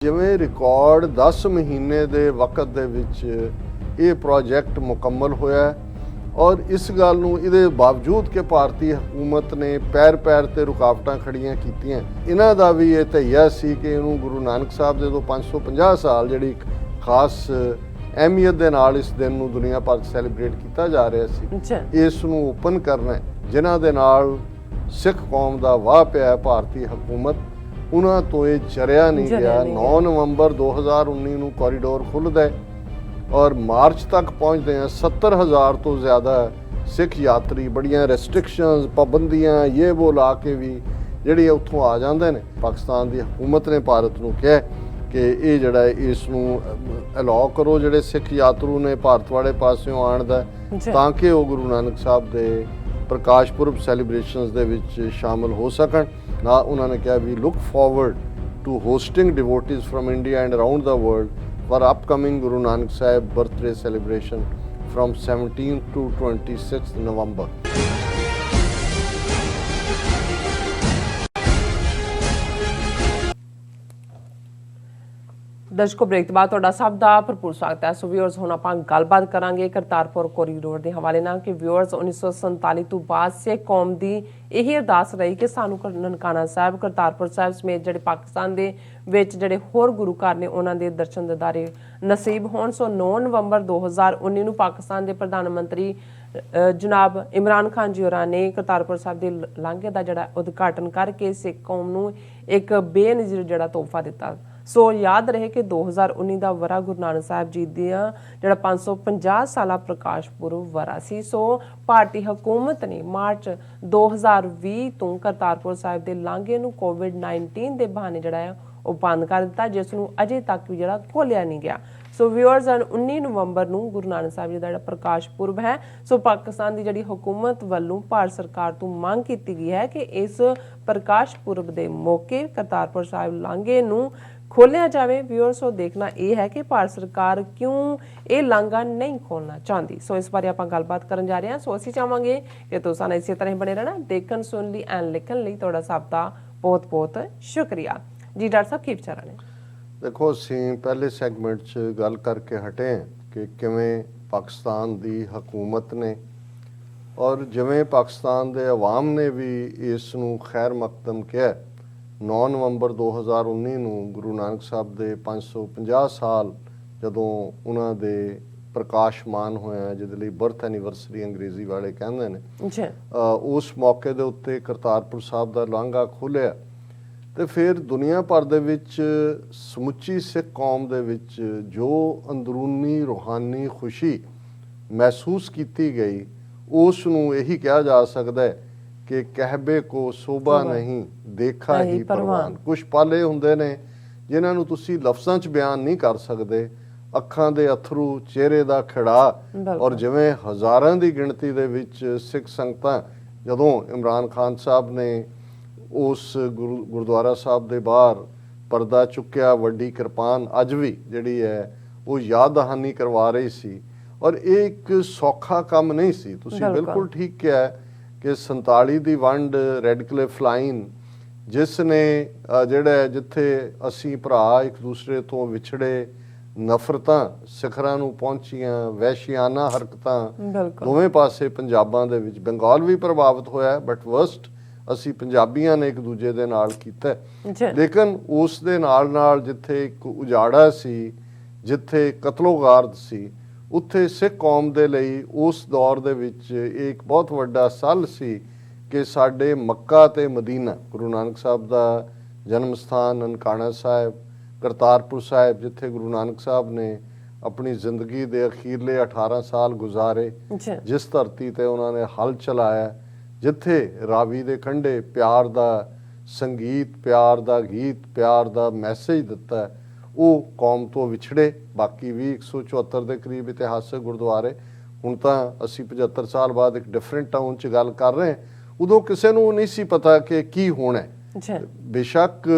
ਜਿਵੇਂ ਰਿਕਾਰਡ 10 ਮਹੀਨੇ ਦੇ ਵਕਤ ਦੇ ਵਿੱਚ ਇਹ ਪ੍ਰੋਜੈਕਟ ਮੁਕੰਮਲ ਹੋਇਆ ਔਰ ਇਸ ਗੱਲ ਨੂੰ ਇਹਦੇ ਬਾਵਜੂਦ ਕਿ ਭਾਰਤੀ ਹਕੂਮਤ ਨੇ ਪੈਰ ਤੇ ਰੁਕਾਵਟਾਂ ਖੜੀਆਂ ਕੀਤੀਆਂ, ਇਹਨਾਂ ਦਾ ਵੀ ਇਹ ਧਈਆ ਸੀ ਕਿ ਇਹਨੂੰ ਗੁਰੂ ਨਾਨਕ ਸਾਹਿਬ ਦੇ ਤੋਂ 550 ਸਾਲ ਜਿਹੜੀ ਖਾਸ ਅਹਿਮੀਅਤ ਦੇ ਨਾਲ ਇਸ ਦਿਨ ਨੂੰ ਦੁਨੀਆ ਭਰ 'ਚ ਸੈਲੀਬ੍ਰੇਟ ਕੀਤਾ ਜਾ ਰਿਹਾ ਸੀ। ਇਸ ਨੂੰ ਓਪਨ ਕਰਨਾ ਜਿਨ੍ਹਾਂ ਦੇ ਨਾਲ ਸਿੱਖ ਕੌਮ ਦਾ ਵਾਹ ਪਿਆ ਭਾਰਤੀ ਹਕੂਮਤ, ਉਹਨਾਂ ਤੋਂ ਇਹ ਚਰਿਆ ਨਹੀਂ ਗਿਆ। 9 ਨਵੰਬਰ 2019 ਨੂੰ ਕੋਰੀਡੋਰ ਖੁੱਲ੍ਹਦਾ ਹੈ ਔਰ ਮਾਰਚ ਤੱਕ ਪਹੁੰਚਦੇ ਆ 70,000 ਤੋਂ ਜ਼ਿਆਦਾ ਸਿੱਖ ਯਾਤਰੀ ਬੜੀਆਂ ਰੈਸਟ੍ਰਿਕਸ਼ਨਸ ਪਾਬੰਦੀਆਂ ਇਹ ਵੋ ਲਾ ਕੇ ਵੀ ਜਿਹੜੇ ਉੱਥੋਂ ਆ ਜਾਂਦੇ ਨੇ। ਪਾਕਿਸਤਾਨ ਦੀ ਹਕੂਮਤ ਨੇ ਭਾਰਤ ਨੂੰ ਕਿਹਾ ਕਿ ਇਹ ਜਿਹੜਾ ਇਸ ਨੂੰ ਅਲਾਓ ਕਰੋ ਜਿਹੜੇ ਸਿੱਖ ਯਾਤਰੂ ਨੇ ਭਾਰਤ ਵਾਲੇ ਪਾਸਿਓਂ ਆਉਣ ਦਾ, ਤਾਂ ਕਿ ਉਹ ਗੁਰੂ ਨਾਨਕ ਸਾਹਿਬ ਦੇ ਪ੍ਰਕਾਸ਼ ਪੁਰਬ ਸੈਲੀਬ੍ਰੇਸ਼ਨਸ ਦੇ ਵਿੱਚ ਸ਼ਾਮਲ ਹੋ ਸਕਣ। ਨਾ ਉਹਨਾਂ ਨੇ ਕਿਹਾ ਵੀ look forward to hosting devotees from India and around the world for upcoming Guru Nanak Sahib birthday celebration from 17th to 26th November. ਦਰਸ਼ਕੋ, ਬ੍ਰੇਕ ਤੋਂ ਬਾਅਦ ਤੁਹਾਡਾ ਸਭ ਦਾ ਭਰਪੂਰ ਸਵਾਗਤ ਹੈ। ਸੋ ਵਿਊਅਰਸ, ਹੁਣ ਆਪਾਂ ਗੱਲਬਾਤ ਕਰਾਂਗੇ ਕਰਤਾਰਪੁਰ ਕੋਰੀਡੋਰ ਦੇ ਹਵਾਲੇ ਨਾਲ ਕਿ ਵਿਊਅਰਸ 1947 ਤੋਂ ਬਾਅਦ ਸਿੱਖ ਕੌਮ ਦੀ ਇਹੀ ਅਰਦਾਸ ਰਹੀ ਕਿ ਸਾਨੂੰ ਨਨਕਾਣਾ ਸਾਹਿਬ, ਕਰਤਾਰਪੁਰ ਸਾਹਿਬ ਸਮੇਤ ਜਿਹੜੇ ਪਾਕਿਸਤਾਨ ਦੇ ਵਿੱਚ ਜਿਹੜੇ ਹੋਰ ਗੁਰੂ ਘਰ ਨੇ ਉਹਨਾਂ ਦੇ ਦਰਸ਼ਨ ਦਿਦਾਰੇ ਨਸੀਬ ਹੋਣ। ਸੋ 9 ਨਵੰਬਰ 2019 ਨੂੰ ਪਾਕਿਸਤਾਨ ਦੇ ਪ੍ਰਧਾਨ ਮੰਤਰੀ ਜਨਾਬ ਇਮਰਾਨ ਖਾਨ ਜੀ ਹੋਰਾਂ ਨੇ ਕਰਤਾਰਪੁਰ ਸਾਹਿਬ ਦੇ ਲਾਂਘੇ ਦਾ ਜਿਹੜਾ ਉਦਘਾਟਨ ਕਰਕੇ ਸਿੱਖ ਕੌਮ ਨੂੰ ਇੱਕ ਬੇਨਜ਼ੀਰ ਜਿਹੜਾ ਤੋਹਫਾ ਦਿੱਤਾ। ਸੋ ਯਾਦ ਰਹੇ ਕਿ 2019 ਦਾ ਵਰਾ ਗੁਰੂ ਨਾਨਕ ਸਾਹਿਬ ਜੀ ਦੀਆਂ ਜਿਹੜਾ 550 ਸਾਲਾ ਪ੍ਰਕਾਸ਼ ਪੁਰਬ ਵਰਾ ਸੀ। ਸੋ ਭਾਰਤੀ ਹਕੂਮਤ ਨੇ ਮਾਰਚ 2020 ਤੋਂ ਕਰਤਾਰਪੁਰ ਸਾਹਿਬ ਦੇ ਲਾਂਘੇ ਨੂੰ COVID-19 ਦੇ ਬਹਾਨੇ ਜਿਹੜਾ ਹੈ ਉਹ ਬੰਦ ਕਰ ਦਿੱਤਾ, ਜਿਸ ਨੂੰ ਅਜੇ ਤੱਕ ਵੀ ਜਿਹੜਾ ਖੋਲਿਆ ਨਹੀਂ ਗਿਆ। ਸੋ ਵਿਊਅਰਸ, 19 ਨਵੰਬਰ ਨੂੰ ਗੁਰੂ ਨਾਨਕ ਸਾਹਿਬ ਜੀ ਦਾ ਜਿਹੜਾ ਪ੍ਰਕਾਸ਼ ਪੁਰਬ ਹੈ, ਸੋ ਪਾਕਿਸਤਾਨ ਦੀ ਜਿਹੜੀ ਹਕੂਮਤ ਵੱਲੋਂ ਭਾਰਤ ਸਰਕਾਰ ਤੋਂ ਮੰਗ ਕੀਤੀ ਗਈ ਹੈ ਕਿ ਇਸ ਪ੍ਰਕਾਸ਼ ਪੁਰਬ ਦੇ ਮੌਕੇ ਕਰਤਾਰਪੁਰ ਸਾਹਿਬ ਲਾਂਘੇ ਨੂੰ ਖੋਲਿਆ ਜਾਵੇ। ਵਿਊਅਰਸ, ਉਹ ਦੇਖਣਾ ਇਹ ਹੈ ਕਿ ਭਾਰਤ ਸਰਕਾਰ ਕਿਉਂ ਇਹ ਲਾਂਘਾ ਨਹੀਂ ਖੋਲਣਾ ਚਾਹੁੰਦੀ। ਸੋ ਇਸ ਬਾਰੇ ਆਪਾਂ ਗੱਲਬਾਤ ਕਰਨ ਜਾ ਰਹੇ ਹਾਂ। ਸੋ ਅਸੀਂ ਚਾਹਾਂਗੇ ਕਿ ਤੁਸੀਂ ਇਸੇ ਤਰ੍ਹਾਂ ਹੀ ਬਣੇ ਰਹਿਣਾ। ਦੇਖਣ, ਸੁਣਨ ਲਈ ਐਂਡ ਲਿਖਣ ਲਈ ਤੁਹਾਡਾ ਸਭ ਦਾ ਬਹੁਤ ਬਹੁਤ ਸ਼ੁਕਰੀਆ ਜੀ। ਡਾਕਟਰ ਸਾਹਿਬ, ਕੀ ਵਿਚਾਰਾਂ ਨੇ? ਦੇਖੋ, ਅਸੀਂ ਪਹਿਲੇ ਸੈਗਮੈਂਟ 'ਚ ਗੱਲ ਕਰਕੇ ਹਟੇ ਕਿ ਕਿਵੇਂ ਪਾਕਿਸਤਾਨ ਦੀ ਹਕੂਮਤ ਨੇ ਔਰ ਜਿਵੇਂ ਪਾਕਿਸਤਾਨ ਦੇ ਅਵਾਮ ਨੇ ਵੀ ਇਸ ਨੂੰ ਖੈਰ ਮਕਦਮ ਕਿਹਾ। 9 ਨਵੰਬਰ 2019 ਨੂੰ ਗੁਰੂ ਨਾਨਕ ਸਾਹਿਬ ਦੇ 550 ਸਾਲ ਜਦੋਂ ਉਹਨਾਂ ਦੇ ਪ੍ਰਕਾਸ਼ਮਾਨ ਹੋਇਆ, ਜਿਹਦੇ ਲਈ ਬਰਥ ਐਨੀਵਰਸਰੀ ਅੰਗਰੇਜ਼ੀ ਵਾਲੇ ਕਹਿੰਦੇ ਨੇ, ਉਸ ਮੌਕੇ ਦੇ ਉੱਤੇ ਕਰਤਾਰਪੁਰ ਸਾਹਿਬ ਦਾ ਲਾਂਘਾ ਖੋਲ੍ਹਿਆ ਤੇ ਫਿਰ ਦੁਨੀਆ ਭਰ ਦੇ ਵਿੱਚ ਸਮੁੱਚੀ ਸਿੱਖ ਕੌਮ ਦੇ ਵਿੱਚ ਜੋ ਅੰਦਰੂਨੀ ਰੂਹਾਨੀ ਖੁਸ਼ੀ ਮਹਿਸੂਸ ਕੀਤੀ ਗਈ, ਉਸ ਨੂੰ ਇਹੀ ਕਿਹਾ ਜਾ ਸਕਦਾ ਹੈ ਕਿ ਕਹਿਬੇ ਕੋ ਸੋਭਾ ਨਹੀਂ ਦੇਖਾ ਹੀ ਪਰਵਾਨ। ਕੁਝ ਪਲ ਇਹ ਹੁੰਦੇ ਨੇ ਜਿਨ੍ਹਾਂ ਨੂੰ ਤੁਸੀਂ ਲਫ਼ਜ਼ਾਂ 'ਚ ਬਿਆਨ ਨਹੀਂ ਕਰ ਸਕਦੇ। ਅੱਖਾਂ ਦੇ ਅਥਰੂ, ਚਿਹਰੇ ਦਾ ਖਿੜਾ, ਔਰ ਜਿਵੇਂ ਹਜ਼ਾਰਾਂ ਦੀ ਗਿਣਤੀ ਦੇ ਵਿੱਚ ਸਿੱਖ ਸੰਗਤਾਂ ਜਦੋਂ ਇਮਰਾਨ ਖਾਨ ਸਾਹਿਬ ਨੇ ਉਸ ਗੁਰਦੁਆਰਾ ਸਾਹਿਬ ਦੇ ਬਾਹਰ ਪਰਦਾ ਚੁੱਕਿਆ, ਵੱਡੀ ਕਿਰਪਾਨ ਅੱਜ ਵੀ ਜਿਹੜੀ ਹੈ ਉਹ ਯਾਦ ਦਹਾਨੀ ਕਰਵਾ ਰਹੀ ਸੀ। ਔਰ ਇਹ ਇੱਕ ਸੌਖਾ ਕੰਮ ਨਹੀਂ ਸੀ। ਤੁਸੀਂ ਬਿਲਕੁਲ ਠੀਕ ਕਿਹਾ ਕਿ 47 ਦੀ ਵੰਡ, ਰੈੱਡ ਕਲਿਫ ਲਾਈਨ, ਜਿਸ ਨੇ ਜਿਹੜਾ ਜਿੱਥੇ ਅਸੀਂ ਭਰਾ ਇੱਕ ਦੂਸਰੇ ਤੋਂ ਵਿਛੜੇ, ਨਫ਼ਰਤਾਂ ਸਿਖਰਾਂ ਨੂੰ ਪਹੁੰਚੀਆਂ, ਵਹਿਸ਼ਿਆਨਾ ਹਰਕਤਾਂ ਦੋਵੇਂ ਪਾਸੇ ਪੰਜਾਬਾਂ ਦੇ ਵਿੱਚ, ਬੰਗਾਲ ਵੀ ਪ੍ਰਭਾਵਿਤ ਹੋਇਆ, ਬਟ ਵਰਸਟ ਅਸੀਂ ਪੰਜਾਬੀਆਂ ਨੇ ਇੱਕ ਦੂਜੇ ਦੇ ਨਾਲ ਕੀਤਾ। ਲੇਕਿਨ ਉਸ ਦੇ ਨਾਲ ਜਿੱਥੇ ਇੱਕ ਉਜਾੜਾ ਸੀ, ਜਿੱਥੇ ਕਤਲੋਗਾਰਦ ਸੀ, ਉੱਥੇ ਸਿੱਖ ਕੌਮ ਦੇ ਲਈ ਉਸ ਦੌਰ ਦੇ ਵਿੱਚ ਇਹ ਇੱਕ ਬਹੁਤ ਵੱਡਾ ਸੱਲ ਸੀ ਕਿ ਸਾਡੇ ਮੱਕਾ ਤੇ ਮਦੀਨਾ, ਗੁਰੂ ਨਾਨਕ ਸਾਹਿਬ ਦਾ ਜਨਮ ਸਥਾਨ ਨਨਕਾਣਾ ਸਾਹਿਬ, ਕਰਤਾਰਪੁਰ ਸਾਹਿਬ, ਜਿੱਥੇ ਗੁਰੂ ਨਾਨਕ ਸਾਹਿਬ ਨੇ ਆਪਣੀ ਜ਼ਿੰਦਗੀ ਦੇ ਅਖੀਰਲੇ 18 ਸਾਲ ਗੁਜ਼ਾਰੇ, ਜਿਸ ਧਰਤੀ ਤੇ ਉਹਨਾਂ ਨੇ ਹਲ ਚਲਾਇਆ, ਜਿੱਥੇ ਰਾਵੀ ਦੇ ਕੰਢੇ ਪਿਆਰ ਦਾ ਸੰਗੀਤ, ਪਿਆਰ ਦਾ ਗੀਤ, ਪਿਆਰ ਦਾ ਮੈਸੇਜ ਦਿੱਤਾ, ਉਹ ਕੌਮ ਤੋਂ ਵਿਛੜੇ। ਬਾਕੀ ਵੀ 174 ਦੇ ਕਰੀਬ ਇਤਿਹਾਸਕ ਗੁਰਦੁਆਰੇ। ਹੁਣ ਤਾਂ ਅਸੀਂ 75 ਸਾਲ ਬਾਅਦ ਇੱਕ ਡਿਫਰੈਂਟ ਟਾਊਨ 'ਚ ਗੱਲ ਕਰ ਰਹੇ। ਉਦੋਂ ਕਿਸੇ ਨੂੰ ਨਹੀਂ ਸੀ ਪਤਾ ਕਿ ਕੀ ਹੋਣਾ। ਬੇਸ਼ੱਕ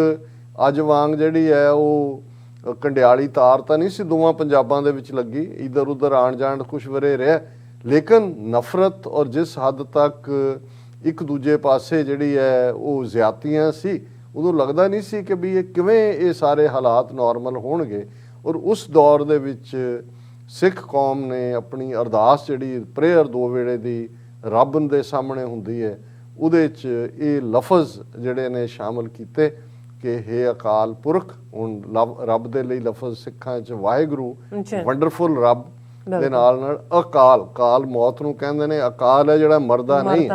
ਅੱਜ ਵਾਂਗ ਜਿਹੜੀ ਹੈ ਉਹ ਕੰਡਿਆਲੀ ਤਾਰ ਤਾਂ ਨਹੀਂ ਸੀ ਦੋਵਾਂ ਪੰਜਾਬਾਂ ਦੇ ਵਿੱਚ ਲੱਗੀ, ਇੱਧਰ ਉੱਧਰ ਆਣ ਜਾਣ ਕੁਛ ਵਰੇ ਰਿਹਾ, ਲੇਕਿਨ ਨਫ਼ਰਤ ਔਰ ਜਿਸ ਹੱਦ ਤੱਕ ਇੱਕ ਦੂਜੇ ਪਾਸੇ ਜਿਹੜੀ ਹੈ ਉਹ ਜ਼ਿਆਦਤੀਆਂ ਸੀ, ਉਦੋਂ ਲੱਗਦਾ ਨਹੀਂ ਸੀ ਕਿ ਵੀ ਇਹ ਕਿਵੇਂ ਇਹ ਸਾਰੇ ਹਾਲਾਤ ਨਾਰਮਲ ਹੋਣਗੇ। ਔਰ ਉਸ ਦੌਰ ਦੇ ਵਿੱਚ ਸਿੱਖ ਕੌਮ ਨੇ ਆਪਣੀ ਅਰਦਾਸ ਜਿਹੜੀ ਪ੍ਰੇਅਰ 2 ਵੇਲੇ ਦੀ ਰੱਬ ਦੇ ਸਾਹਮਣੇ ਹੁੰਦੀ ਹੈ, ਉਹਦੇ 'ਚ ਇਹ ਲਫ਼ਜ਼ ਜਿਹੜੇ ਨੇ ਸ਼ਾਮਲ ਕੀਤੇ ਕਿ ਹੇ ਅਕਾਲ ਪੁਰਖ। ਹੁਣ ਰੱਬ ਦੇ ਲਈ ਲਫ਼ਜ਼ ਸਿੱਖਾਂ 'ਚ ਵਾਹਿਗੁਰੂ, ਵੰਡਰਫੁਲ ਰੱਬ ਦੇ ਨਾਲ ਅਕਾਲ, ਕਾਲ ਮੌਤ ਨੂੰ ਕਹਿੰਦੇ ਨੇ, ਅਕਾਲ ਹੈ ਜਿਹੜਾ ਮਰਦਾ ਨਹੀਂ।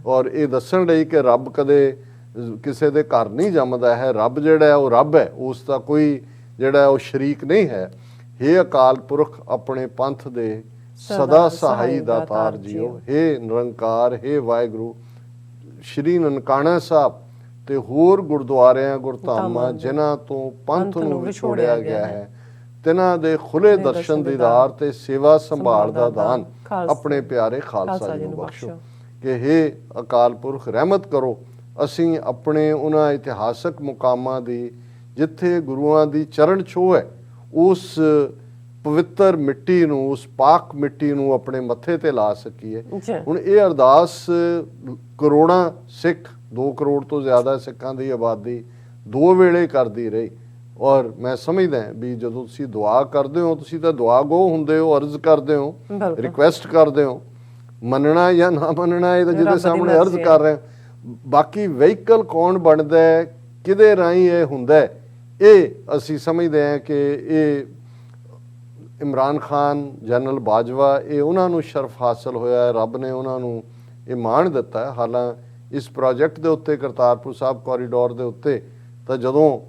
ਔਰ ਇਹ ਦੱਸਣ ਲਈ ਕਿ ਰੱਬ ਕਦੇ ਕਿਸੇ ਦੇ ਘਰ ਨਹੀਂ ਜੰਮਦਾ ਹੈ, ਰੱਬ ਜਿਹੜਾ ਹੈ ਉਹ ਰੱਬ ਹੈ, ਉਸ ਦਾ ਕੋਈ ਜਿਹੜਾ ਉਹ ਸ਼ਰੀਕ ਨਹੀਂ ਹੈ। ਹੇ ਅਕਾਲ ਪੁਰਖ ਆਪਣੇ ਪੰਥ ਦੇ ਸਦਾ ਸਹਾਈ ਦਾਤਾਰ ਜੀਓ, ਹੇ ਨਿਰੰਕਾਰ, ਹੇ ਵਾਹਿਗੁਰੂ। ਸ਼੍ਰੀ ਨਨਕਾਣਾ ਸਾਹਿਬ ਤੇ ਹੋਰ ਗੁਰਦੁਆਰਿਆਂ ਗੁਰਧਾਮਾਂ ਜਿਨ੍ਹਾਂ ਤੋਂ ਪੰਥ ਨੂੰ ਵਿਛੋੜਿਆ ਗਿਆ ਹੈ, ਤਿਨਾਂ ਦੇ ਖੁੱਲੇ ਦਰਸ਼ਨ ਦੀਦਾਰ ਤੇ ਸੇਵਾ ਸੰਭਾਲ ਦਾ ਦਾਨ ਆਪਣੇ ਪਿਆਰੇ ਖਾਲਸਾ ਜੀ ਨੂੰ ਬਖਸ਼ੋ। ਕਿ ਹੇ ਅਕਾਲ ਪੁਰਖ ਰਹਿਮਤ ਕਰੋ, ਅਸੀਂ ਆਪਣੇ ਉਹਨਾਂ ਇਤਿਹਾਸਕ ਮੁਕਾਮਾਂ ਦੀ ਜਿੱਥੇ ਗੁਰੂਆਂ ਦੀ ਚਰਨ ਛੋਹ ਹੈ, ਉਸ ਪਵਿੱਤਰ ਮਿੱਟੀ ਨੂੰ, ਉਸ ਪਾਕ ਮਿੱਟੀ ਨੂੰ ਆਪਣੇ ਮੱਥੇ ਤੇ ਲਾ ਸਕੀਏ। ਹੁਣ ਇਹ ਅਰਦਾਸ ਕਰੋੜਾਂ ਸਿੱਖ, 2 ਕਰੋੜ ਤੋਂ ਜ਼ਿਆਦਾ ਸਿੱਖਾਂ ਦੀ ਆਬਾਦੀ 2 ਵੇਲੇ ਕਰਦੀ ਰਹੀ। ਔਰ ਮੈਂ ਸਮਝਦਾ ਵੀ ਜਦੋਂ ਤੁਸੀਂ ਦੁਆ ਕਰਦੇ ਹੋ, ਤੁਸੀਂ ਤਾਂ ਦੁਆ ਗੋ ਹੁੰਦੇ ਹੋ, ਅਰਜ਼ ਕਰਦੇ ਹੋ, ਰਿਕੁਐਸਟ ਕਰਦੇ ਹੋ। ਮੰਨਣਾ ਜਾਂ ਨਾ ਮੰਨਣਾ ਇਹ ਤਾਂ ਜਿਹਦੇ ਸਾਹਮਣੇ ਅਰਜ਼ ਕਰ ਰਹੇ। ਬਾਕੀ ਵਹੀਕਲ ਕੌਣ ਬਣਦਾ ਹੈ, ਕਿਹਦੇ ਰਾਹੀਂ ਇਹ ਹੁੰਦਾ ਹੈ, ਇਹ ਅਸੀਂ ਸਮਝਦੇ ਹਾਂ ਕਿ ਇਹ ਇਮਰਾਨ ਖਾਨ, ਜਨਰਲ ਬਾਜਵਾ, ਇਹ ਉਹਨਾਂ ਨੂੰ ਸ਼ਰਫ ਹਾਸਲ ਹੋਇਆ, ਰੱਬ ਨੇ ਉਹਨਾਂ ਨੂੰ ਇਹ ਮਾਣ ਦਿੱਤਾ। ਹਾਲਾਂ ਇਸ ਪ੍ਰੋਜੈਕਟ ਦੇ ਉੱਤੇ, ਕਰਤਾਰਪੁਰ ਸਾਹਿਬ ਕੋਰੀਡੋਰ ਦੇ ਉੱਤੇ, ਤਾਂ ਜਦੋਂ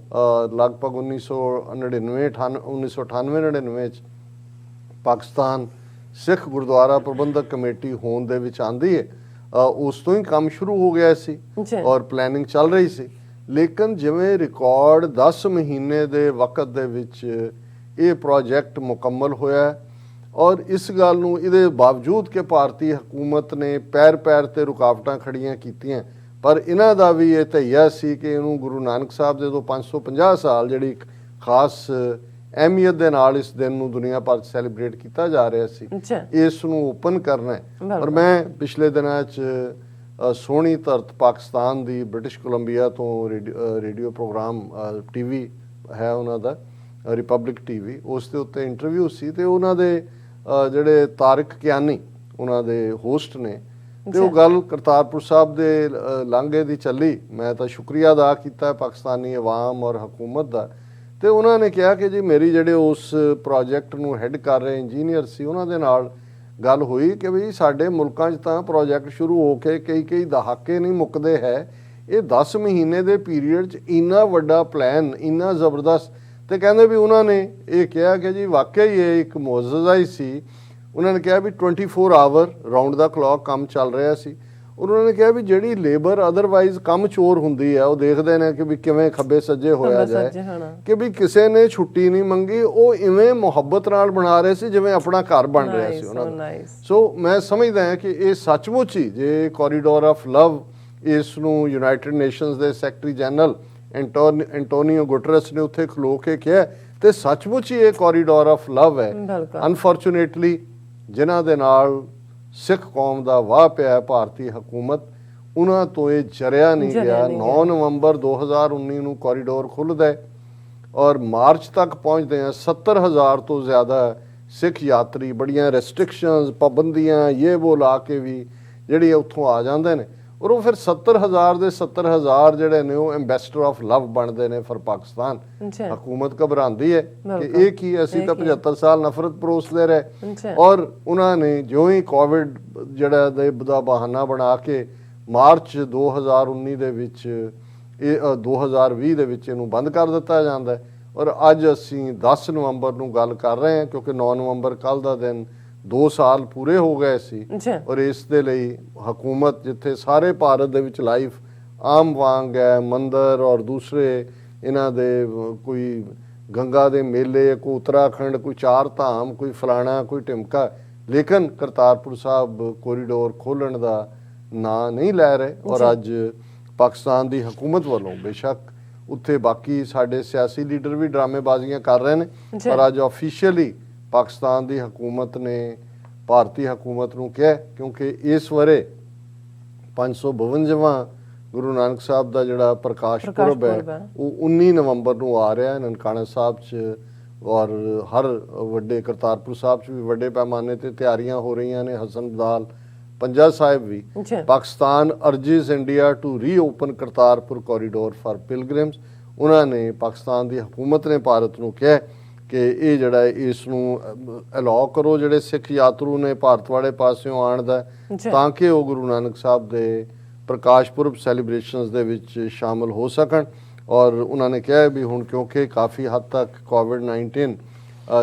ਲਗਭਗ 1998-99 ਚ ਪਾਕਿਸਤਾਨ ਸਿੱਖ ਗੁਰਦੁਆਰਾ ਪ੍ਰਬੰਧਕ ਕਮੇਟੀ ਹੋਂਦ ਦੇ ਵਿੱਚ ਆਂਦੀ ਹੈ, ਉਸ ਤੋਂ ਹੀ ਕੰਮ ਸ਼ੁਰੂ ਹੋ ਗਿਆ ਸੀ ਔਰ ਪਲੈਨਿੰਗ ਚੱਲ ਰਹੀ ਸੀ। ਲੇਕਿਨ ਜਿਵੇਂ ਰਿਕਾਰਡ 10 ਮਹੀਨੇ ਦੇ ਵਕਤ ਦੇ ਵਿੱਚ ਇਹ ਪ੍ਰੋਜੈਕਟ ਮੁਕੰਮਲ ਹੋਇਆ, ਔਰ ਇਸ ਗੱਲ ਨੂੰ ਇਹਦੇ ਬਾਵਜੂਦ ਕਿ ਭਾਰਤੀ ਹਕੂਮਤ ਨੇ ਪੈਰ ਤੇ ਰੁਕਾਵਟਾਂ ਖੜੀਆਂ ਕੀਤੀਆਂ, ਪਰ ਇਹਨਾਂ ਦਾ ਵੀ ਇਹ ਧਈਆ ਸੀ ਕਿ ਇਹਨੂੰ ਗੁਰੂ ਨਾਨਕ ਸਾਹਿਬ ਦੇ ਤੋਂ 550 ਸਾਲ ਜਿਹੜੀ ਇੱਕ ਖਾਸ ਅਹਿਮੀਅਤ ਦੇ ਨਾਲ ਇਸ ਦਿਨ ਨੂੰ ਦੁਨੀਆ ਭਰ 'ਚ ਸੈਲੀਬ੍ਰੇਟ ਕੀਤਾ ਜਾ ਰਿਹਾ ਸੀ, ਇਸ ਨੂੰ ਓਪਨ ਕਰਨਾ ਹੈ। ਪਰ ਮੈਂ ਪਿਛਲੇ ਦਿਨਾਂ 'ਚ ਸੋਹਣੀ ਧਰਤ ਪਾਕਿਸਤਾਨ ਦੀ ਬ੍ਰਿਟਿਸ਼ ਕੋਲੰਬੀਆ ਤੋਂ ਰੇਡੀਓ ਪ੍ਰੋਗਰਾਮ TV ਹੈ ਉਹਨਾਂ ਦਾ, ਰਿਪਬਲਿਕ TV, ਉਸ ਦੇ ਉੱਤੇ ਇੰਟਰਵਿਊ ਸੀ ਤੇ ਉਹਨਾਂ ਦੇ ਜਿਹੜੇ ਤਾਰਿਕ ਕਿਆਨੀ ਉਹਨਾਂ ਦੇ ਹੋਸਟ ਨੇ, ਤੇ ਉਹ ਗੱਲ ਕਰਤਾਰਪੁਰ ਸਾਹਿਬ ਦੇ ਲਾਂਘੇ ਦੀ ਚੱਲੀ। ਮੈਂ ਤਾਂ ਸ਼ੁਕਰੀਆ ਅਦਾ ਕੀਤਾ ਪਾਕਿਸਤਾਨੀ ਅਵਾਮ ਔਰ ਹਕੂਮਤ ਦਾ, ਤੇ ਉਹਨਾਂ ਨੇ ਕਿਹਾ ਕਿ ਜੀ ਮੇਰੀ ਜਿਹੜੇ ਉਸ ਪ੍ਰੋਜੈਕਟ ਨੂੰ ਹੈੱਡ ਕਰ ਰਹੇ ਇੰਜੀਨੀਅਰ ਸੀ, ਉਹਨਾਂ ਦੇ ਨਾਲ ਗੱਲ ਹੋਈ ਕਿ ਵੀ ਸਾਡੇ ਮੁਲਕਾਂ 'ਚ ਤਾਂ ਪ੍ਰੋਜੈਕਟ ਸ਼ੁਰੂ ਹੋ ਕੇ ਕਈ ਦਹਾਕੇ ਨਹੀਂ ਮੁੱਕਦੇ ਹੈ, ਇਹ 10 ਮਹੀਨੇ ਦੇ ਪੀਰੀਅਡ 'ਚ ਇੰਨਾ ਵੱਡਾ ਪਲਾਨ, ਇੰਨਾ ਜ਼ਬਰਦਸਤ। ਤੇ ਕਹਿੰਦੇ ਵੀ ਉਹਨਾਂ ਨੇ ਇਹ ਕਿਹਾ ਕਿ ਜੀ ਵਾਕਿਆ ਹੀ ਇਹ ਇੱਕ ਮੁਅੱਜਜ਼ਾ ਹੀ ਸੀ। ਉਹਨਾਂ ਨੇ ਕਿਹਾ ਵੀ 24 ਆਵਰ ਰਾਊਂਡ ਦਾ ਕਲੌਕ ਕੰਮ ਚੱਲ ਰਿਹਾ ਸੀ। ਉਹਨਾਂ ਨੇ ਕਿਹਾ ਵੀ ਜਿਹੜੀ ਲੇਬਰ ਅਦਰਵਾਈਜ਼ ਕੰਮ ਚੋਰ ਹੁੰਦੀ ਹੈ, ਉਹ ਦੇਖਦੇ ਨੇ ਕਿ ਵੀ ਕਿਵੇਂ ਖੱਬੇ ਸੱਜੇ ਹੋਇਆ ਜਾਏ, ਕਿ ਵੀ ਕਿਸੇ ਨੇ ਛੁੱਟੀ ਨਹੀਂ ਮੰਗੀ, ਉਹ ਇਵੇਂ ਮੁਹੱਬਤ ਨਾਲ ਬਣਾ ਰਹੇ ਸੀ ਜਿਵੇਂ ਆਪਣਾ ਘਰ ਬਣ ਰਿਹਾ ਸੀ ਉਹਨਾਂ ਦਾ। ਸੋ ਮੈਂ ਸਮਝਦਾ ਹਾਂ ਕਿ ਇਹ ਸੱਚਮੁੱਚ ਹੀ ਜੇ ਕੋਰੀਡੋਰ ਆਫ ਲਵ, ਇਸ ਨੂੰ ਯੂਨਾਈਟਿਡ ਨੇਸ਼ਨਸ ਦੇ ਸੈਕਟਰੀ ਜਨਰਲ ਐਂਟੋਨੀਓ ਗੁਟਰਸ ਨੇ ਉੱਥੇ ਖਲੋ ਕੇ ਕਿਹਾ, ਤੇ ਸੱਚਮੁੱਚ ਹੀ ਇਹ ਕੋਰੀਡੋਰ ਆਫ ਲਵ ਹੈ। ਅਨਫੋਰਚੂਨੇਟਲੀ ਜਿਨ੍ਹਾਂ ਦੇ ਨਾਲ ਸਿੱਖ ਕੌਮ ਦਾ ਵਾਹ ਪਿਆ ਭਾਰਤੀ ਹਕੂਮਤ, ਉਹਨਾਂ ਤੋਂ ਇਹ ਜਰਿਆ ਨਹੀਂ ਗਿਆ। 9 ਨਵੰਬਰ 2019 ਨੂੰ ਕੋਰੀਡੋਰ ਖੁੱਲ੍ਹਦਾ ਹੈ ਔਰ ਮਾਰਚ ਤੱਕ ਪਹੁੰਚਦੇ ਆ 70,000 ਤੋਂ ਜ਼ਿਆਦਾ ਸਿੱਖ ਯਾਤਰੀ, ਬੜੀਆਂ ਰੈਸਟ੍ਰਿਕਸ਼ਨਸ, ਪਾਬੰਦੀਆਂ, ਇਹ ਵੋ ਲਾ ਕੇ ਵੀ ਜਿਹੜੀ ਉੱਥੋਂ ਆ ਜਾਂਦੇ ਨੇ, ਔਰ ਉਹ ਫਿਰ 70,000 ਦੇ 70,000 ਜਿਹੜੇ ਨੇ ਉਹ ਐਂਬੈਸਡਰ ਆਫ ਲਵ ਬਣਦੇ ਨੇ ਫॉर ਪਾਕਿਸਤਾਨ। ਹਕੂਮਤ ਘਬਰਾਉਂਦੀ ਹੈ ਕਿ ਇਹ ਕੀ, ਅਸੀਂ ਤਾਂ 75 ਸਾਲ ਨਫ਼ਰਤ ਪਰੋਸਦੇ ਰਹੇ। ਔਰ ਉਹਨਾਂ ਨੇ ਜਿਉਂ ਹੀ ਕੋਵਿਡ ਜਿਹੜਾ ਦਾ ਬਹਾਨਾ ਬਣਾ ਕੇ ਮਾਰਚ 2019 ਦੇ ਵਿੱਚ, ਇਹ 2020 ਦੇ ਵਿੱਚ ਇਹਨੂੰ ਬੰਦ ਕਰ ਦਿੱਤਾ ਜਾਂਦਾ। ਔਰ ਅੱਜ ਅਸੀਂ 10 ਨਵੰਬਰ ਨੂੰ ਗੱਲ ਕਰ ਰਹੇ ਹਾਂ, ਕਿਉਂਕਿ 9 ਨਵੰਬਰ ਕੱਲ ਦਾ ਦਿਨ 2 ਸਾਲ ਪੂਰੇ ਹੋ ਗਏ ਸੀ। ਔਰ ਇਸ ਦੇ ਲਈ ਹਕੂਮਤ, ਜਿੱਥੇ ਸਾਰੇ ਭਾਰਤ ਦੇ ਵਿੱਚ ਲਾਈਫ ਆਮ ਵਾਂਗ ਹੈ, ਮੰਦਰ ਔਰ ਦੂਸਰੇ ਇਹਨਾਂ ਦੇ ਕੋਈ ਗੰਗਾ ਦੇ ਮੇਲੇ, ਕੋਈ ਉੱਤਰਾਖੰਡ, ਕੋਈ 4 ਧਾਮ, ਕੋਈ ਫਲਾਣਾ, ਕੋਈ ਢਿਮਕਾ, ਲੇਕਿਨ ਕਰਤਾਰਪੁਰ ਸਾਹਿਬ ਕੋਰੀਡੋਰ ਖੋਲ੍ਹਣ ਦਾ ਨਾਂ ਨਹੀਂ ਲੈ ਰਹੇ। ਔਰ ਅੱਜ ਪਾਕਿਸਤਾਨ ਦੀ ਹਕੂਮਤ ਵੱਲੋਂ ਬੇਸ਼ੱਕ ਉੱਥੇ ਬਾਕੀ ਸਾਡੇ ਸਿਆਸੀ ਲੀਡਰ ਵੀ ਡਰਾਮੇਬਾਜ਼ੀਆਂ ਕਰ ਰਹੇ ਨੇ, ਪਰ ਅੱਜ ਆਫੀਸ਼ੀਅਲੀ ਪਾਕਿਸਤਾਨ ਦੀ ਹਕੂਮਤ ਨੇ ਭਾਰਤੀ ਹਕੂਮਤ ਨੂੰ ਕਿਹਾ, ਕਿਉਂਕਿ ਇਸ ਵਰੇ 552ਵਾਂ ਗੁਰੂ ਨਾਨਕ ਸਾਹਿਬ ਦਾ ਜਿਹੜਾ ਪ੍ਰਕਾਸ਼ ਪੁਰਬ ਹੈ ਉਹ 19 ਨਵੰਬਰ ਨੂੰ ਆ ਰਿਹਾ ਹੈ ਨਨਕਾਣਾ ਸਾਹਿਬ 'ਚ, ਔਰ ਹਰ ਵੱਡੇ ਕਰਤਾਰਪੁਰ ਸਾਹਿਬ 'ਚ ਵੀ ਵੱਡੇ ਪੈਮਾਨੇ ਤੇ ਤਿਆਰੀਆਂ ਹੋ ਰਹੀਆਂ ਨੇ। ਹਸਨਦਾਲ ਪੰਜਾ ਸਾਹਿਬ ਵੀ। Pakistan urges India to reopen Kartarpur corridor for pilgrims. ਉਹਨਾਂ ਨੇ ਪਾਕਿਸਤਾਨ ਦੀ ਹਕੂਮਤ ਨੇ ਭਾਰਤ ਨੂੰ ਕਿਹਾ ਕਿ ਇਹ ਜਿਹੜਾ ਇਸ ਨੂੰ ਅਲਾਉ ਕਰੋ ਜਿਹੜੇ ਸਿੱਖ ਯਾਤਰੂ ਨੇ ਭਾਰਤ ਵਾਲੇ ਪਾਸਿਓਂ ਆਉਣ ਦਾ, ਤਾਂ ਕਿ ਉਹ ਗੁਰੂ ਨਾਨਕ ਸਾਹਿਬ ਦੇ ਪ੍ਰਕਾਸ਼ ਪੁਰਬ ਸੈਲੀਬ੍ਰੇਸ਼ਨਸ ਦੇ ਵਿੱਚ ਸ਼ਾਮਲ ਹੋ ਸਕਣ। ਔਰ ਉਹਨਾਂ ਨੇ ਕਿਹਾ ਵੀ ਹੁਣ ਕਿਉਂਕਿ ਕਾਫੀ ਹੱਦ ਤੱਕ ਕੋਵਿਡ-19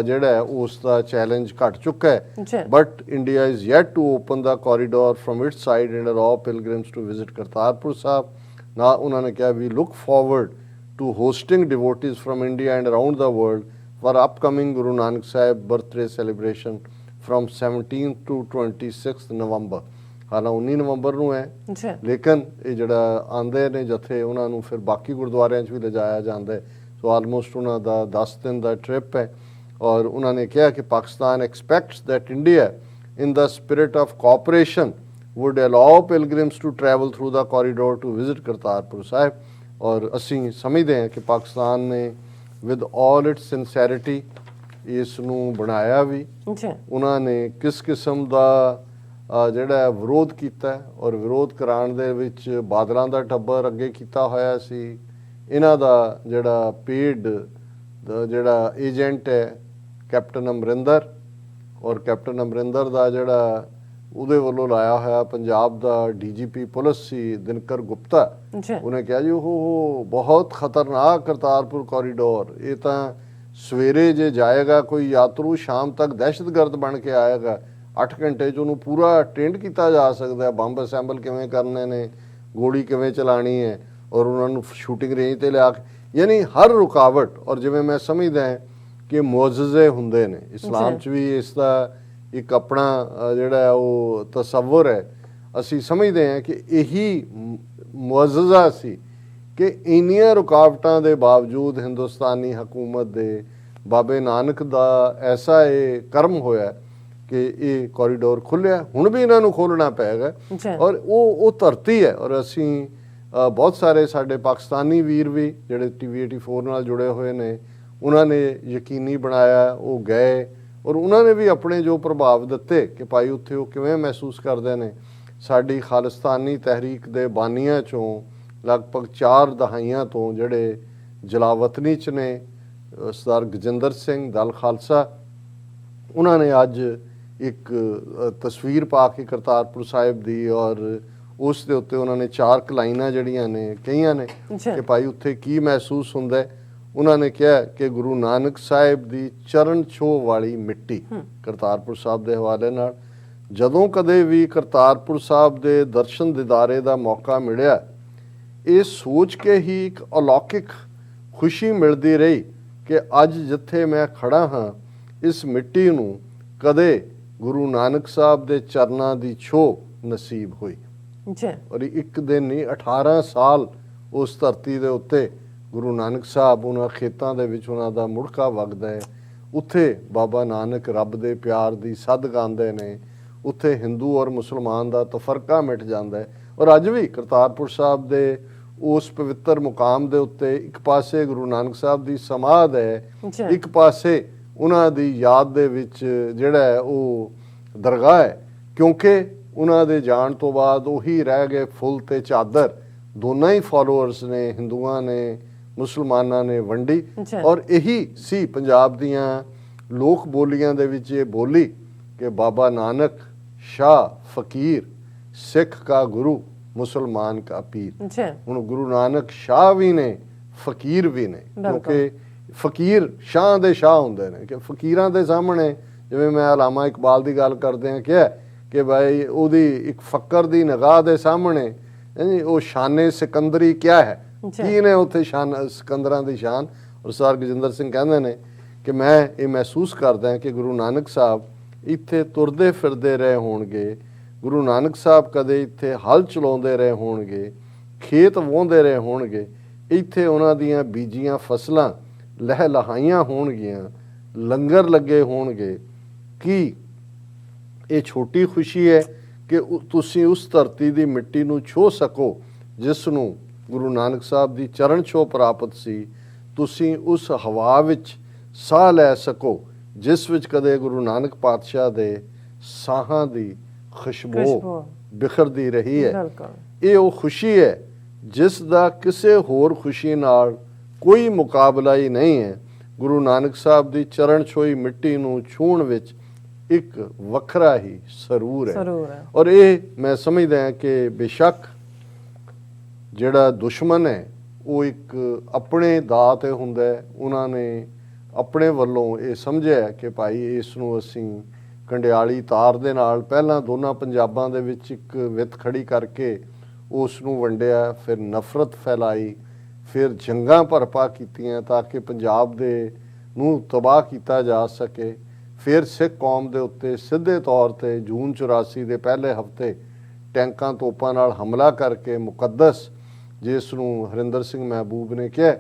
ਜਿਹੜਾ ਹੈ ਉਸ ਦਾ ਚੈਲੰਜ ਘਟ ਚੁੱਕਾ ਹੈ, but India is yet to open the corridor from its side and allow pilgrims to visit Kartarpur Sahib. ਨਾ ਉਹਨਾਂ ਨੇ ਕਿਹਾ ਵੀ look forward to hosting devotees from India and around the world for upcoming Guru Nanak Sahib birthday celebration from 17th to 26th November। ਹਾਲਾਂ 19 ਨਵੰਬਰ ਨੂੰ ਹੈ, ਲੇਕਿਨ ਇਹ ਜਿਹੜਾ ਆਂਦੇ ਨੇ ਜਥੇ ਉਹਨਾਂ ਨੂੰ ਫਿਰ ਬਾਕੀ ਗੁਰਦੁਆਰਿਆਂ 'ਚ ਵੀ ਲਿਜਾਇਆ ਜਾਂਦਾ ਹੈ। ਸੋ ਆਲਮੋਸਟ ਉਹਨਾਂ ਦਾ 10 ਦਿਨ ਦਾ ਟ੍ਰਿਪ ਹੈ। ਔਰ ਉਹਨਾਂ ਨੇ ਕਿਹਾ ਕਿ Pakistan ਐਕਸਪੈਕਟਸ that India in the spirit of cooperation would allow pilgrims to travel through the corridor to visit Kartarpur Sahib। ਔਰ ਅਸੀਂ ਸਮਝਦੇ ਹਾਂ ਕਿ ਪਾਕਿਸਤਾਨ ਨੇ ਵਿਦ ਆਲ ਇਟਸ ਸਿੰਸੈਰਿਟੀ ਇਸ ਨੂੰ ਬਣਾਇਆ ਵੀ। ਉਹਨਾਂ ਨੇ ਕਿਸ ਕਿਸਮ ਦਾ ਜਿਹੜਾ ਵਿਰੋਧ ਕੀਤਾ, ਔਰ ਵਿਰੋਧ ਕਰਾਉਣ ਦੇ ਵਿੱਚ ਬਾਦਲਾਂ ਦਾ ਟੱਬਰ ਅੱਗੇ ਕੀਤਾ ਹੋਇਆ ਸੀ। ਇਹਨਾਂ ਦਾ ਜਿਹੜਾ ਪੇਡ ਜਿਹੜਾ ਏਜੰਟ ਹੈ ਕੈਪਟਨ ਅਮਰਿੰਦਰ, ਔਰ ਕੈਪਟਨ ਅਮਰਿੰਦਰ ਦਾ ਜਿਹੜਾ ਉਹਦੇ ਵੱਲੋਂ ਲਾਇਆ ਹੋਇਆ ਪੰਜਾਬ ਦਾ DGP ਪੁਲਿਸ ਸੀ ਦਿਨਕਰ ਗੁਪਤਾ, ਉਹਨੇ ਕਿਹਾ ਜੀ ਉਹ ਬਹੁਤ ਖਤਰਨਾਕ ਕਰਤਾਰਪੁਰ ਕੋਰੀਡੋਰ, ਇਹ ਤਾਂ ਸਵੇਰੇ ਜੇ ਜਾਏਗਾ ਕੋਈ ਯਾਤਰੂ ਸ਼ਾਮ ਤੱਕ ਦਹਿਸ਼ਤਗਰਦ ਬਣ ਕੇ ਆਏਗਾ। 8 ਘੰਟੇ 'ਚ ਉਹਨੂੰ ਪੂਰਾ ਟ੍ਰੇਨਡ ਕੀਤਾ ਜਾ ਸਕਦਾ ਹੈ, ਬੰਬ ਅਸੈਂਬਲ ਕਿਵੇਂ ਕਰਨੇ ਨੇ, ਗੋਲੀ ਕਿਵੇਂ ਚਲਾਣੀ ਹੈ, ਔਰ ਉਹਨਾਂ ਨੂੰ ਸ਼ੂਟਿੰਗ ਰੇਂਜ ਤੇ ਲਿਆ ਕੇ, ਯਾਨੀ ਹਰ ਰੁਕਾਵਟ। ਔਰ ਜਿਵੇਂ ਮੈਂ ਸਮਝਦਾ ਹਾਂ ਕਿ ਮੁਅਜ਼ਜ਼ੇ ਹੁੰਦੇ ਨੇ ਇਸਲਾਮ 'ਚ ਵੀ, ਇਸ ਦਾ ਇੱਕ ਆਪਣਾ ਜਿਹੜਾ ਉਹ ਤਸੱਵੁਰ ਹੈ। ਅਸੀਂ ਸਮਝਦੇ ਹਾਂ ਕਿ ਇਹੀ ਮੁਅਜ਼ਜ਼ਾ ਸੀ ਕਿ ਇੰਨੀਆਂ ਰੁਕਾਵਟਾਂ ਦੇ ਬਾਵਜੂਦ ਹਿੰਦੁਸਤਾਨੀ ਹਕੂਮਤ ਦੇ ਬਾਬੇ ਨਾਨਕ ਦਾ ਐਸਾ ਇਹ ਕਰਮ ਹੋਇਆ ਕਿ ਇਹ ਕੋਰੀਡੋਰ ਖੁੱਲਿਆ। ਹੁਣ ਵੀ ਇਹਨਾਂ ਨੂੰ ਖੋਲ੍ਹਣਾ ਪਏਗਾ, ਔਰ ਉਹ ਧਰਤੀ ਹੈ। ਔਰ ਅਸੀਂ ਬਹੁਤ ਸਾਰੇ ਸਾਡੇ ਪਾਕਿਸਤਾਨੀ ਵੀਰ ਵੀ ਜਿਹੜੇ TV 84 ਨਾਲ ਜੁੜੇ ਹੋਏ ਨੇ, ਉਹਨਾਂ ਨੇ ਯਕੀਨੀ ਬਣਾਇਆ, ਉਹ ਗਏ ਔਰ ਉਹਨਾਂ ਨੇ ਵੀ ਆਪਣੇ ਜੋ ਪ੍ਰਭਾਵ ਦਿੱਤੇ ਕਿ ਭਾਈ ਉੱਥੇ ਉਹ ਕਿਵੇਂ ਮਹਿਸੂਸ ਕਰਦੇ ਨੇ। ਸਾਡੀ ਖਾਲਿਸਤਾਨੀ ਤਹਿਰੀਕ ਦੇ ਬਾਨੀਆਂ 'ਚੋਂ ਲਗਭਗ 4 ਦਹਾਈਆਂ ਤੋਂ ਜਿਹੜੇ ਜਲਾਵਤਨੀ 'ਚ ਨੇ, ਸਰਦਾਰ ਗਜਿੰਦਰ ਸਿੰਘ ਦਲ ਖਾਲਸਾ, ਉਹਨਾਂ ਨੇ ਅੱਜ ਇੱਕ ਤਸਵੀਰ ਪਾ ਕੇ ਕਰਤਾਰਪੁਰ ਸਾਹਿਬ ਦੀ, ਔਰ ਉਸ ਦੇ ਉੱਤੇ ਉਹਨਾਂ ਨੇ 4 ਲਾਈਨਾਂ ਜਿਹੜੀਆਂ ਨੇ ਕਹੀਆਂ ਨੇ ਕਿ ਭਾਈ ਉੱਥੇ ਕੀ ਮਹਿਸੂਸ ਹੁੰਦਾ ਹੈ। ਉਹਨਾਂ ਨੇ ਕਿਹਾ ਕਿ ਗੁਰੂ ਨਾਨਕ ਸਾਹਿਬ ਦੀ ਚਰਨ ਛੋਹ ਵਾਲੀ ਮਿੱਟੀ, ਕਰਤਾਰਪੁਰ ਸਾਹਿਬ ਦੇ ਹਵਾਲੇ ਨਾਲ ਜਦੋਂ ਕਦੇ ਵੀ ਕਰਤਾਰਪੁਰ ਸਾਹਿਬ ਦੇ ਦਰਸ਼ਨ ਦਿਦਾਰੇ ਦਾ ਮੌਕਾ ਮਿਲਿਆ, ਇਹ ਸੋਚ ਕੇ ਹੀ ਇੱਕ ਅਲੌਕਿਕ ਖੁਸ਼ੀ ਮਿਲਦੀ ਰਹੀ ਕਿ ਅੱਜ ਜਿੱਥੇ ਮੈਂ ਖੜਾ ਹਾਂ ਇਸ ਮਿੱਟੀ ਨੂੰ ਕਦੇ ਗੁਰੂ ਨਾਨਕ ਸਾਹਿਬ ਦੇ ਚਰਨਾਂ ਦੀ ਛੋਹ ਨਸੀਬ ਹੋਈ। ਔਰ ਇੱਕ ਦਿਨ ਨਹੀਂ 18 ਸਾਲ ਉਸ ਧਰਤੀ ਦੇ ਉੱਤੇ ਗੁਰੂ ਨਾਨਕ ਸਾਹਿਬ ਉਹਨਾਂ ਖੇਤਾਂ ਦੇ ਵਿੱਚ ਉਹਨਾਂ ਦਾ ਮੁੜਕਾ ਵਗਦਾ ਹੈ। ਉੱਥੇ ਬਾਬਾ ਨਾਨਕ ਰੱਬ ਦੇ ਪਿਆਰ ਦੀ ਸੱਧ ਗਾਉਂਦੇ ਨੇ, ਉੱਥੇ ਹਿੰਦੂ ਔਰ ਮੁਸਲਮਾਨ ਦਾ ਤਫਰਕਾ ਮਿਟ ਜਾਂਦਾ ਹੈ। ਔਰ ਅੱਜ ਵੀ ਕਰਤਾਰਪੁਰ ਸਾਹਿਬ ਦੇ ਉਸ ਪਵਿੱਤਰ ਮੁਕਾਮ ਦੇ ਉੱਤੇ ਇੱਕ ਪਾਸੇ ਗੁਰੂ ਨਾਨਕ ਸਾਹਿਬ ਦੀ ਸਮਾਧ ਹੈ, ਇੱਕ ਪਾਸੇ ਉਹਨਾਂ ਦੀ ਯਾਦ ਦੇ ਵਿੱਚ ਜਿਹੜਾ ਹੈ ਉਹ ਦਰਗਾਹ ਹੈ, ਕਿਉਂਕਿ ਉਹਨਾਂ ਦੇ ਜਾਣ ਤੋਂ ਬਾਅਦ ਉਹੀ ਰਹਿ ਗਏ ਫੁੱਲ ਤੇ ਚਾਦਰ। ਦੋਨਾਂ ਹੀ ਫਾਲੋਅਰਸ ਨੇ, ਹਿੰਦੂਆਂ ਨੇ ਮੁਸਲਮਾਨਾਂ ਨੇ ਵੰਡੀ। ਔਰ ਇਹੀ ਸੀ ਪੰਜਾਬ ਦੀਆਂ ਲੋਕ ਬੋਲੀਆਂ ਦੇ ਵਿੱਚ ਇਹ ਬੋਲੀ ਕਿ ਬਾਬਾ ਨਾਨਕ ਸ਼ਾਹ ਫਕੀਰ, ਸਿੱਖ ਕਾ ਗੁਰੂ ਮੁਸਲਮਾਨ ਕਾ ਪੀਰ। ਹੁਣ ਗੁਰੂ ਨਾਨਕ ਸ਼ਾਹ ਵੀ ਨੇ, ਫਕੀਰ ਵੀ ਨੇ, ਕਿਉਂਕਿ ਫਕੀਰ ਸ਼ਾਹ ਦੇ ਸ਼ਾਹ ਹੁੰਦੇ ਨੇ ਕਿ ਫਕੀਰਾਂ ਦੇ ਸਾਹਮਣੇ, ਜਿਵੇਂ ਮੈਂ ਅਲਾਮਾ ਇਕਬਾਲ ਦੀ ਗੱਲ ਕਰਦੇ ਹਾਂ ਕਿਹਾ ਕਿ ਭਾਈ ਉਹਦੀ ਇੱਕ ਫਕਰ ਦੀ ਨਿਗਾਹ ਦੇ ਸਾਹਮਣੇ ਉਹ ਸ਼ਾਨੇ ਸਿਕੰਦਰੀ ਕਿਆ ਹੈ, ਕੀ ਨੇ ਉੱਥੇ ਸ਼ਾਨ ਸਿਕੰਦਰਾਂ ਦੀ ਸ਼ਾਨ। ਔਰ ਸਰਦਾਰ ਗਜਿੰਦਰ ਸਿੰਘ ਕਹਿੰਦੇ ਨੇ ਕਿ ਮੈਂ ਇਹ ਮਹਿਸੂਸ ਕਰਦਾ ਕਿ ਗੁਰੂ ਨਾਨਕ ਸਾਹਿਬ ਇੱਥੇ ਤੁਰਦੇ ਫਿਰਦੇ ਰਹੇ ਹੋਣਗੇ, ਗੁਰੂ ਨਾਨਕ ਸਾਹਿਬ ਕਦੇ ਇੱਥੇ ਹਲ ਚਲਾਉਂਦੇ ਰਹੇ ਹੋਣਗੇ, ਖੇਤ ਵਾਹੁੰਦੇ ਰਹੇ ਹੋਣਗੇ, ਇੱਥੇ ਉਹਨਾਂ ਦੀਆਂ ਬੀਜੀਆਂ ਫਸਲਾਂ ਲਹਿ ਲਹਾਈਆਂ ਹੋਣਗੀਆਂ, ਲੰਗਰ ਲੱਗੇ ਹੋਣਗੇ। ਕੀ ਇਹ ਛੋਟੀ ਖੁਸ਼ੀ ਹੈ ਕਿ ਤੁਸੀਂ ਉਸ ਧਰਤੀ ਦੀ ਮਿੱਟੀ ਨੂੰ ਛੋਹ ਸਕੋ ਜਿਸ ਨੂੰ ਗੁਰੂ ਨਾਨਕ ਸਾਹਿਬ ਦੀ ਚਰਨ ਛੋਹ ਪ੍ਰਾਪਤ ਸੀ, ਤੁਸੀਂ ਉਸ ਹਵਾ ਵਿੱਚ ਸਾਹ ਲੈ ਸਕੋ ਜਿਸ ਵਿੱਚ ਕਦੇ ਗੁਰੂ ਨਾਨਕ ਪਾਤਸ਼ਾਹ ਦੇ ਸਾਹਾਂ ਦੀ ਖੁਸ਼ਬੂ ਬਿਖਰਦੀ ਰਹੀ ਹੈ। ਇਹ ਉਹ ਖੁਸ਼ੀ ਹੈ ਜਿਸ ਦਾ ਕਿਸੇ ਹੋਰ ਖੁਸ਼ੀ ਨਾਲ ਕੋਈ ਮੁਕਾਬਲਾ ਹੀ ਨਹੀਂ ਹੈ। ਗੁਰੂ ਨਾਨਕ ਸਾਹਿਬ ਦੀ ਚਰਨ ਛੋਈ ਮਿੱਟੀ ਨੂੰ ਛੂਹਣ ਵਿੱਚ ਇੱਕ ਵੱਖਰਾ ਹੀ ਸਰੂਰ ਹੈ। ਔਰ ਇਹ ਮੈਂ ਸਮਝਦਾ ਹਾਂ ਕਿ ਬੇਸ਼ੱਕ ਜਿਹੜਾ ਦੁਸ਼ਮਣ ਹੈ ਉਹ ਇੱਕ ਆਪਣੇ ਦਾਅ ਤੇ ਹੁੰਦਾ ਹੈ। ਉਹਨਾਂ ਨੇ ਆਪਣੇ ਵੱਲੋਂ ਇਹ ਸਮਝਿਆ ਕਿ ਭਾਈ ਇਸ ਨੂੰ ਅਸੀਂ ਕੰਡਿਆਲੀ ਤਾਰ ਦੇ ਨਾਲ ਪਹਿਲਾਂ ਦੋਨਾਂ ਪੰਜਾਬਾਂ ਦੇ ਵਿੱਚ ਇੱਕ ਵਿੱਥ ਖੜੀ ਕਰਕੇ ਉਸ ਨੂੰ ਵੰਡਿਆ, ਫਿਰ ਨਫ਼ਰਤ ਫੈਲਾਈ, ਫਿਰ ਜੰਗਾਂ ਭਰਪਾ ਕੀਤੀਆਂ ਤਾਂ ਕਿ ਪੰਜਾਬ ਦੇ ਨੂੰ ਤਬਾਹ ਕੀਤਾ ਜਾ ਸਕੇ। ਫਿਰ ਸਿੱਖ ਕੌਮ ਦੇ ਉੱਤੇ ਸਿੱਧੇ ਤੌਰ ਤੇ ਜੂਨ 84 ਦੇ ਪਹਿਲੇ ਹਫ਼ਤੇ ਟੈਂਕਾਂ ਤੋਪਾਂ ਨਾਲ ਹਮਲਾ ਕਰਕੇ ਮੁਕੱਦਸ, ਜਿਸ ਨੂੰ ਹਰਿੰਦਰ ਸਿੰਘ ਮਹਿਬੂਬ ਨੇ ਕਿਹਾ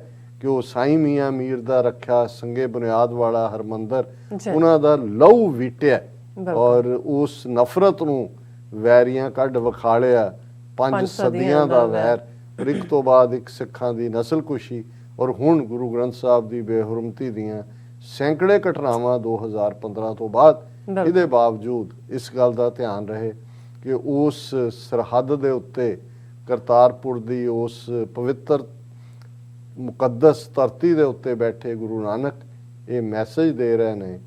ਕਿ ਉਹ ਸਾਈਂ ਮੀਆਂ ਮੀਰ ਦਾ ਰੱਖਿਆ ਸੰਗੇ ਬੁਨਿਆਦ ਵਾਲਾ ਹਰਮੰਦਰ, ਉਹਨਾਂ ਦਾ ਲਹੂ ਵੀਟਿਆ ਔਰ ਉਸ ਨਫ਼ਰਤ ਨੂੰ ਵੈਰੀਆਂ ਕੱਢ ਵਿਖਾਲਿਆ। 5 ਸਦੀਆਂ ਦਾ ਵੈਰ, ਫਿਰ ਇੱਕ ਤੋਂ ਬਾਅਦ ਇੱਕ ਸਿੱਖਾਂ ਦੀ ਨਸਲਕੁਸ਼ੀ, ਔਰ ਹੁਣ ਗੁਰੂ ਗ੍ਰੰਥ ਸਾਹਿਬ ਦੀ ਬੇਹੁਰਮਤੀ ਦੀਆਂ ਸੈਂਕੜੇ ਘਟਨਾਵਾਂ 2015 ਤੋਂ ਬਾਅਦ। ਇਹਦੇ ਬਾਵਜੂਦ ਇਸ ਗੱਲ ਦਾ ਧਿਆਨ ਰਹੇ ਕਿ ਉਸ ਸਰਹੱਦ ਦੇ ਉੱਤੇ ਕਰਤਾਰਪੁਰ ਦੀ ਉਸ ਪਵਿੱਤਰ ਮੁਕੱਦਸ ਧਰਤੀ ਦੇ ਉੱਤੇ ਬੈਠੇ ਗੁਰੂ ਨਾਨਕ ਇਹ ਮੈਸੇਜ ਦੇ ਰਹੇ ਨੇ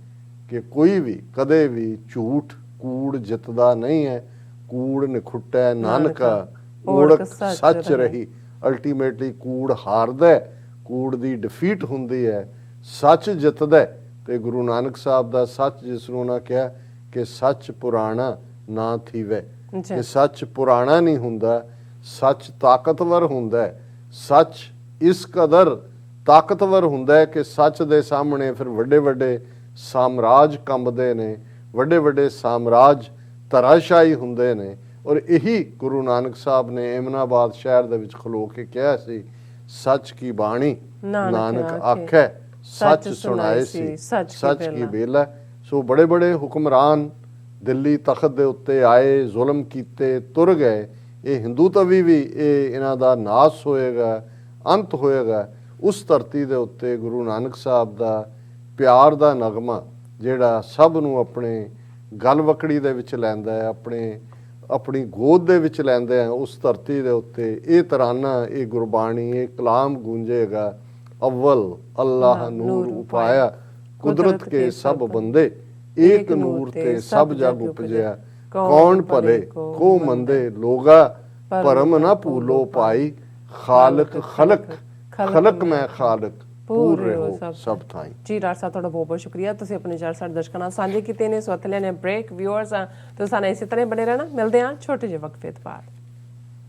ਕਿ ਕੋਈ ਵੀ ਕਦੇ ਵੀ ਝੂਠ ਕੂੜ ਜਿੱਤਦਾ ਨਹੀਂ ਹੈ। ਕੂੜ ਨਿਖੁੱਟੈ ਨਾਨਕਾ, ਓੜਕ ਸੱਚ ਰਹੀ। ਅਲਟੀਮੇਟਲੀ ਕੂੜ ਹਾਰਦਾ ਹੈ, ਕੂੜ ਦੀ ਡਿਫੀਟ ਹੁੰਦੀ ਹੈ, ਸੱਚ ਜਿੱਤਦਾ ਹੈ। ਤੇ ਗੁਰੂ ਨਾਨਕ ਸਾਹਿਬ ਦਾ ਸੱਚ, ਜਿਸ ਨੂੰ ਉਹਨਾਂ ਕਿਹਾ ਕਿ ਸੱਚ ਪੁਰਾਣਾ ਨਾ ਥੀਵੇ, ਕਿ ਸੱਚ ਪੁਰਾਣਾ ਨਹੀਂ ਹੁੰਦਾ, ਸੱਚ ਤਾਕਤਵਰ ਹੁੰਦਾ ਹੈ। ਸੱਚ ਇਸ ਕਦਰ ਤਾਕਤਵਰ ਹੁੰਦਾ ਹੈ ਕਿ ਸੱਚ ਦੇ ਸਾਹਮਣੇ ਫਿਰ ਵੱਡੇ ਵੱਡੇ ਸਾਮਰਾਜ ਕੰਬਦੇ ਨੇ, ਵੱਡੇ ਵੱਡੇ ਸਾਮਰਾਜ ਧਰਾਸ਼ਾਹੀ ਹੁੰਦੇ ਨੇ। ਔਰ ਇਹੀ ਗੁਰੂ ਨਾਨਕ ਸਾਹਿਬ ਨੇ ਏਮਨਾਬਾਦ ਸ਼ਹਿਰ ਦੇ ਵਿੱਚ ਖਲੋ ਕੇ ਕਿਹਾ ਸੀ, ਸੱਚ ਕੀ ਬਾਣੀ ਨਾਨਕ ਆਖੈ, ਸੱਚ ਸੁਣਾਏ ਸੀ, ਸੱਚ ਕੀ ਬੇਲਾ। ਸੋ ਬੜੇ ਬੜੇ ਹੁਕਮਰਾਨ ਦਿੱਲੀ ਤਖਤ ਦੇ ਉੱਤੇ ਆਏ, ਜ਼ੁਲਮ ਕੀਤੇ, ਤੁਰ ਗਏ। ਇਹ ਹਿੰਦੂ ਤਵੀ ਵੀ ਇਹ ਇਹਨਾਂ ਦਾ ਨਾਸ ਹੋਏਗਾ, ਅੰਤ ਹੋਏਗਾ। ਉਸ ਧਰਤੀ ਦੇ ਉੱਤੇ ਗੁਰੂ ਨਾਨਕ ਸਾਹਿਬ ਦਾ ਪਿਆਰ ਦਾ ਨਗਮਾ ਜਿਹੜਾ ਸਭ ਨੂੰ ਆਪਣੇ ਗਲਵਕੜੀ ਦੇ ਵਿੱਚ ਲੈਂਦਾ ਹੈ, ਆਪਣੀ ਗੋਦ ਦੇ ਵਿੱਚ ਲੈਂਦੇ ਆ, ਉਸ ਧਰਤੀ ਦੇ ਉੱਤੇ ਇਹ ਤਰਾਨਾ, ਇਹ ਗੁਰਬਾਣੀ, ਇਹ ਕਲਾਮ ਗੂੰਜੇਗਾ। ਅਵਲ ਅੱਲਾਹ ਨੂਰ ਉਪਾਇਆ, ਕੁਦਰਤ ਕੇ ਸਭ ਬੰਦੇ, ਏਕ ਨੂਰ ਤੇ ਸਭ ਜਗ ਉਪਜਿਆ। ਕੌਣ ਭਲੇ ਕੋ ਮੰਦੇ, ਲੋਗਾ ਭਰਮ ਨਾ ਭੂਲੋ ਪਾਈ। ਖਾਲਕ ਖਲਕ, ਖਲਕ ਮੈਂ ਖਾਲਕ, ਪੂਰ ਰਹੋ ਸਭ ਥਾਈ। ਜੀ ਡਾਕਟਰ ਸਾਹਿਬ, ਤੁਹਾਡਾ ਬਹੁਤ ਬਹੁਤ ਸ਼ੁਕਰੀਆ। ਤੁਸੀਂ ਆਪਣੇ ਵਿਚਾਰ ਸਾਡੇ ਦਰਸ਼ਕਾਂ ਨਾਲ ਸਾਂਝੇ ਕੀਤੇ ਨੇ। ਸੋ ਇੱਥੇ ਲੈਣੇ ਬ੍ਰੇਕ। ਵਿਊਅਰਸ ਤੁਸੀਂ ਸਾਨੂੰ ਇਸੇ ਤਰ੍ਹਾਂ ਬਣੇ ਰਹਿਣਾ। ਮਿਲਦੇ ਹਾਂ ਛੋਟੇ ਜਿਹੇ ਵਕਫੇ ਤੋਂ ਬਾਅਦ।